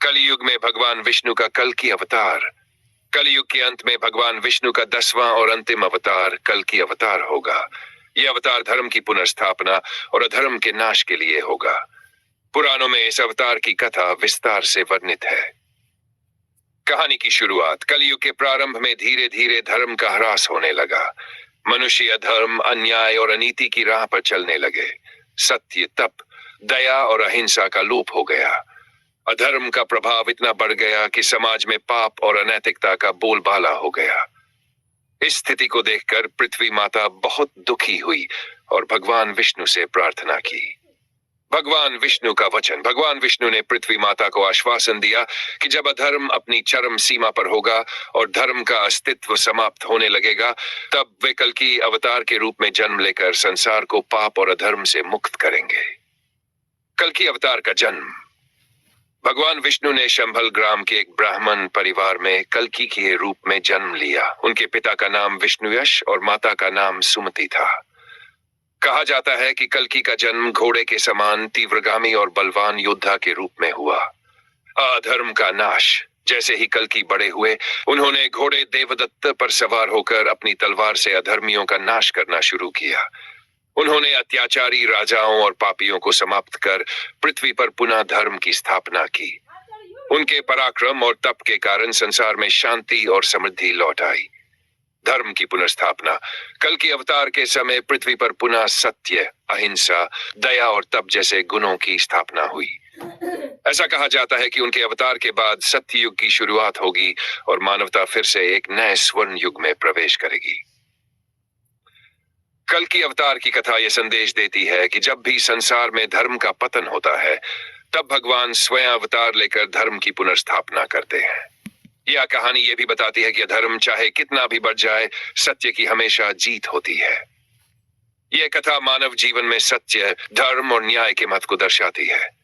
कलयुग में भगवान विष्णु का कल्कि अवतार। कलयुग के अंत में भगवान विष्णु का 10वां और अंतिम अवतार कल्कि अवतार होगा। यह अवतार धर्म की पुनर्स्थापना और अधर्म के नाश के लिए होगा। पुराणों में इस अवतार की कथा विस्तार से वर्णित है। कहानी की शुरुआत। कलयुग के प्रारंभ में धीरे धीरे धर्म का ह्रास होने लगा। मनुष्य अधर्म, अन्याय और अनीति की राह पर चलने लगे। सत्य, तप, दया और अहिंसा का लोप हो गया। अधर्म का प्रभाव इतना बढ़ गया कि समाज में पाप और अनैतिकता का बोलबाला हो गया। इस स्थिति को देखकर पृथ्वी माता बहुत दुखी हुई और भगवान विष्णु से प्रार्थना की। भगवान विष्णु का वचन। भगवान विष्णु ने पृथ्वी माता को आश्वासन दिया कि जब अधर्म अपनी चरम सीमा पर होगा और धर्म का अस्तित्व समाप्त होने लगेगा, तब वे कल्कि अवतार के रूप में जन्म लेकर संसार को पाप और अधर्म से मुक्त करेंगे। कल्कि अवतार का जन्म। भगवान विष्णु ने शंभल ग्राम के एक ब्राह्मण परिवार में कल्कि के रूप में जन्म लिया। उनके पिता का नाम विष्णुयश और माता का नाम सुमति था। कहा जाता है कि कल्कि का जन्म घोड़े के समान तीव्रगामी और बलवान योद्धा के रूप में हुआ। अधर्म का नाश। जैसे ही कल्कि बड़े हुए, उन्होंने घोड़े देवदत्त पर सवार होकर अपनी तलवार से अधर्मियों का नाश करना शुरू किया। उन्होंने अत्याचारी राजाओं और पापियों को समाप्त कर पृथ्वी पर पुनः धर्म की स्थापना की। उनके पराक्रम और तप के कारण संसार में शांति और समृद्धि लौट आई। धर्म की पुनर्स्थापना। कल्कि अवतार के समय पृथ्वी पर पुनः सत्य, अहिंसा, दया और तप जैसे गुणों की स्थापना हुई। ऐसा कहा जाता है कि उनके अवतार के बाद सत्य युग की शुरुआत होगी और मानवता फिर से एक नए स्वर्ण युग में प्रवेश करेगी। कल्कि अवतार की कथा यह संदेश देती है कि जब भी संसार में धर्म का पतन होता है, तब भगवान स्वयं अवतार लेकर धर्म की पुनर्स्थापना करते हैं। यह कहानी यह भी बताती है कि अधर्म चाहे कितना भी बढ़ जाए, सत्य की हमेशा जीत होती है। यह कथा मानव जीवन में सत्य, धर्म और न्याय के महत्व को दर्शाती है।